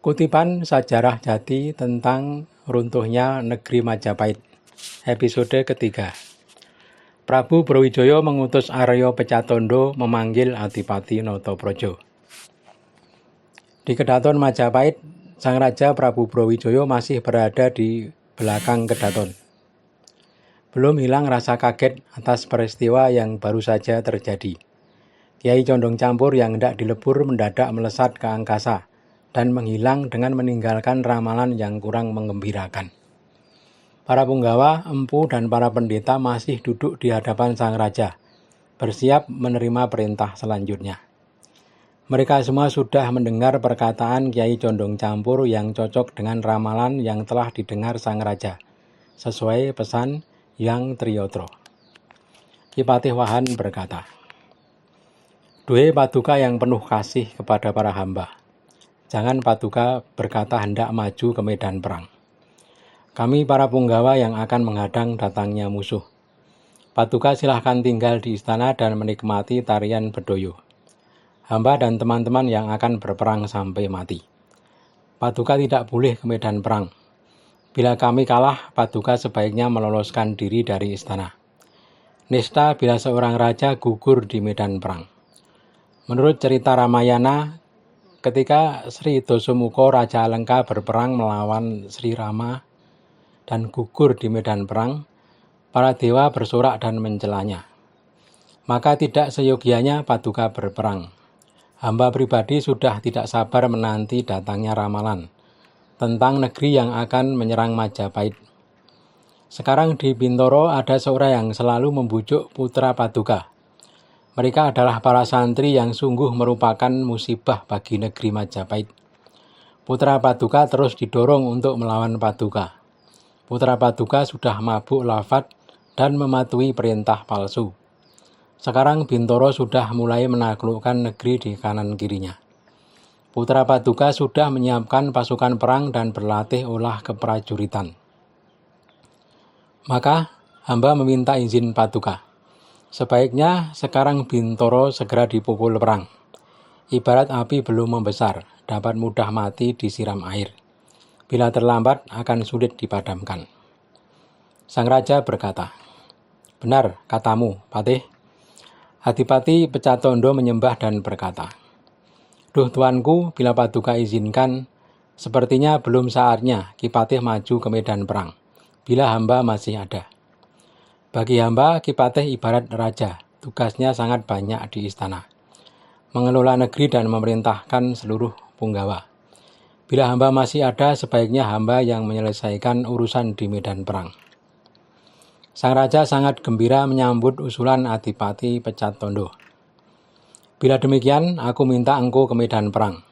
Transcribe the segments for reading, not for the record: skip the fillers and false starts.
Kutipan Sajarah Jati tentang runtuhnya negeri Majapahit. Episode ketiga. Prabu Brawijaya mengutus Arya Pecatondo memanggil Adipati Natapraja. Di Kedaton Majapahit, Sang Raja Prabu Brawijaya masih berada di belakang Kedaton. Belum hilang rasa kaget atas peristiwa yang baru saja terjadi. Kiai Condong Campur yang hendak dilebur mendadak melesat ke angkasa dan menghilang dengan meninggalkan ramalan yang kurang menggembirakan. Para punggawa, empu, dan para pendeta masih duduk di hadapan Sang Raja, bersiap menerima perintah selanjutnya. Mereka semua sudah mendengar perkataan Kiai Condong Campur yang cocok dengan ramalan yang telah didengar Sang Raja, sesuai pesan Hyang Triyodra. Ki Patih Wahan berkata, "Duhe Paduka yang penuh kasih kepada para hamba, jangan Paduka berkata hendak maju ke medan perang. Kami para punggawa yang akan menghadang datangnya musuh. Paduka silahkan tinggal di istana dan menikmati tarian bedoyo. Hamba dan teman-teman yang akan berperang sampai mati. Paduka tidak boleh ke medan perang. Bila kami kalah, Paduka sebaiknya meloloskan diri dari istana. Nista bila seorang raja gugur di medan perang. Menurut cerita Ramayana, ketika Sri Dasamuka Raja Alengka berperang melawan Sri Rama dan gugur di medan perang, para dewa bersorak dan mencelanya. Maka tidak seyogianya Paduka berperang. Hamba pribadi sudah tidak sabar menanti datangnya ramalan tentang negeri yang akan menyerang Majapahit. Sekarang di Bintoro ada seorang yang selalu membujuk putra Paduka. Mereka adalah para santri yang sungguh merupakan musibah bagi negeri Majapahit. Putra Paduka terus didorong untuk melawan Paduka. Putra Paduka sudah mabuk lafat dan mematuhi perintah palsu. Sekarang Bintoro sudah mulai menaklukkan negeri di kanan kirinya. Putra Paduka sudah menyiapkan pasukan perang dan berlatih olah keprajuritan. Maka hamba meminta izin Paduka. Sebaiknya sekarang Bintoro segera dipukul perang. Ibarat api belum membesar, dapat mudah mati disiram air. Bila terlambat akan sulit dipadamkan. Sang Raja berkata, "Benar katamu, Patih." Adipati Pecatondo menyembah dan berkata, "Duh Tuanku, bila Paduka izinkan, sepertinya belum saatnya Ki Patih maju ke medan perang, bila hamba masih ada. Bagi hamba, Ki Patih ibarat raja, tugasnya sangat banyak di istana, mengelola negeri dan memerintahkan seluruh punggawa. Bila hamba masih ada, sebaiknya hamba yang menyelesaikan urusan di medan perang." Sang Raja sangat gembira menyambut usulan Adipati Pecatondo. "Bila demikian, aku minta engkau ke medan perang.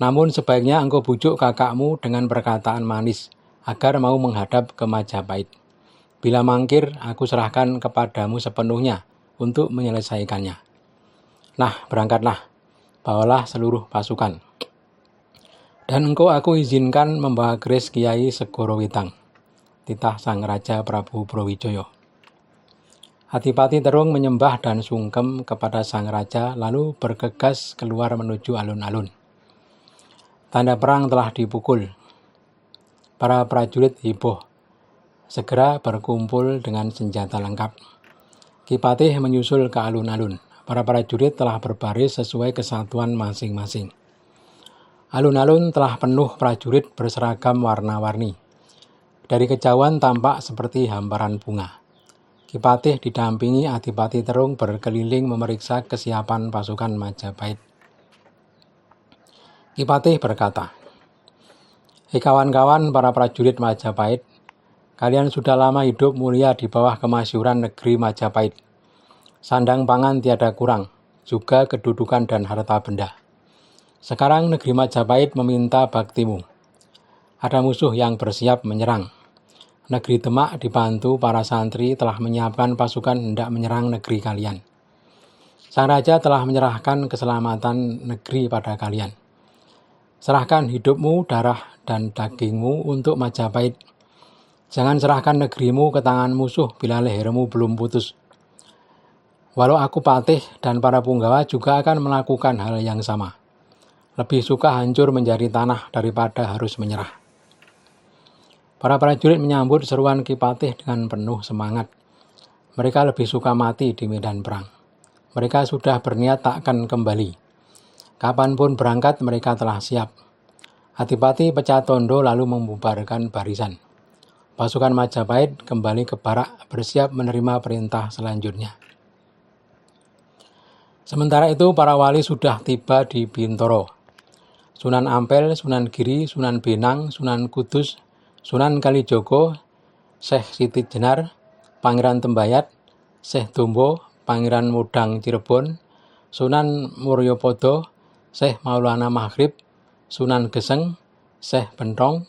Namun sebaiknya engkau bujuk kakakmu dengan perkataan manis, agar mau menghadap ke Majapahit. Bila mangkir, aku serahkan kepadamu sepenuhnya untuk menyelesaikannya. Nah, berangkatlah, bawalah seluruh pasukan. Dan engkau aku izinkan membawa keris Kiai Segorowitang," titah Sang Raja Prabu Brawijaya. Adipati Terung menyembah dan sungkem kepada Sang Raja lalu bergegas keluar menuju alun-alun. Tanda perang telah dipukul. Para prajurit heboh, segera berkumpul dengan senjata lengkap. Ki Patih menyusul ke alun-alun. Para prajurit telah berbaris sesuai kesatuan masing-masing. Alun-alun telah penuh prajurit berseragam warna-warni. Dari kejauhan tampak seperti hamparan bunga. Ki Patih didampingi Adipati Terung berkeliling memeriksa kesiapan pasukan Majapahit. Ki Patih berkata, "Hei kawan-kawan para prajurit Majapahit, kalian sudah lama hidup mulia di bawah kemasyhuran negeri Majapahit. Sandang pangan tiada kurang, juga kedudukan dan harta benda. Sekarang negeri Majapahit meminta baktimu. Ada musuh yang bersiap menyerang. Negeri Demak dibantu para santri telah menyiapkan pasukan hendak menyerang negeri kalian. Sang Raja telah menyerahkan keselamatan negeri pada kalian. Serahkan hidupmu, darah, dan dagingmu untuk Majapahit. Jangan serahkan negerimu ke tangan musuh bila lehermu belum putus. Walau aku Patih dan para punggawa juga akan melakukan hal yang sama. lebih suka hancur menjadi tanah daripada harus menyerah. Para prajurit menyambut seruan Ki Patih dengan penuh semangat. Mereka lebih suka mati di medan perang. Mereka sudah berniat tak akan kembali. Kapanpun berangkat mereka telah siap. Adipati pecah tondo lalu membubarkan barisan. Pasukan Majapahit kembali ke barak bersiap menerima perintah selanjutnya. Sementara itu para wali sudah tiba di Bintoro. Sunan Ampel, Sunan Giri, Sunan Benang, Sunan Kudus, Sunan Kalijogo, Syekh Siti Jenar, Pangeran Tembayat, Syekh Dombo, Pangeran Mudang Cirebon, Sunan Muryopodo, Syekh Maulana Maghrib, Sunan Geseng, Syekh Bentong,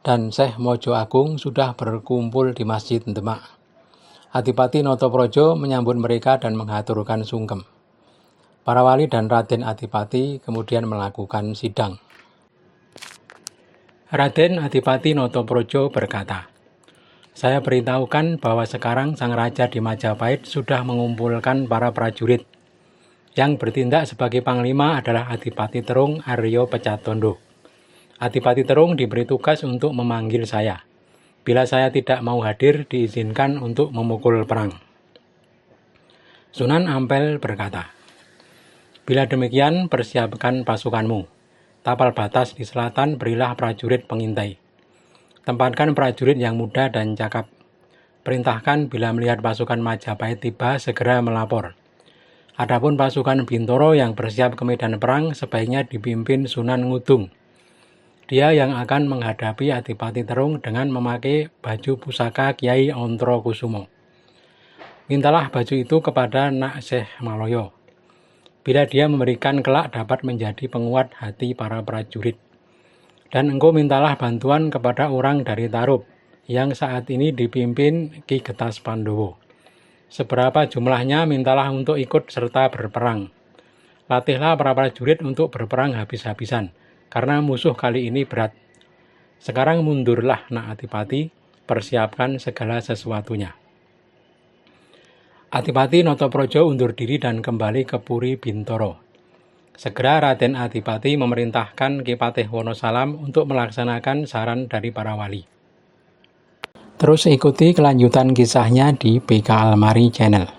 dan Syekh Mojo Agung sudah berkumpul di Masjid Demak. Adipati Notoprojo menyambut mereka dan mengaturkan sungkem. Para wali dan Raden Adipati kemudian melakukan sidang. Raden Adipati Notoprojo berkata, "Saya beritahukan bahwa sekarang Sang Raja di Majapahit sudah mengumpulkan para prajurit. Yang bertindak sebagai panglima adalah Adipati Terung Aryo Pecatondo. Adipati Terung diberi tugas untuk memanggil saya. Bila saya tidak mau hadir, diizinkan untuk memukul perang." Sunan Ampel berkata, "Bila demikian, persiapkan pasukanmu. Tapal batas di selatan berilah prajurit pengintai. Tempatkan prajurit yang muda dan cakap. Perintahkan bila melihat pasukan Majapahit tiba, segera melapor. Adapun pasukan Bintoro yang bersiap ke medan perang sebaiknya dipimpin Sunan Ngudung. Dia yang akan menghadapi Adipati Terung dengan memakai baju pusaka Kiai Ontro Kusumo. Mintalah baju itu kepada Nak Syekh Maloyo. Bila dia memberikan kelak dapat menjadi penguat hati para prajurit. Dan engkau mintalah bantuan kepada orang dari Tarup yang saat ini dipimpin Ki Getas Pandowo. Seberapa jumlahnya mintalah untuk ikut serta berperang. Latihlah para prajurit untuk berperang habis-habisan, karena musuh kali ini berat. Sekarang mundurlah Nak Adipati, persiapkan segala sesuatunya." Adipati Notoprojo undur diri dan kembali ke Puri Bintoro. Segera Raden Adipati memerintahkan Ki Patih Wonosalam untuk melaksanakan saran dari para wali. Terus ikuti kelanjutan kisahnya di BK Almari Channel.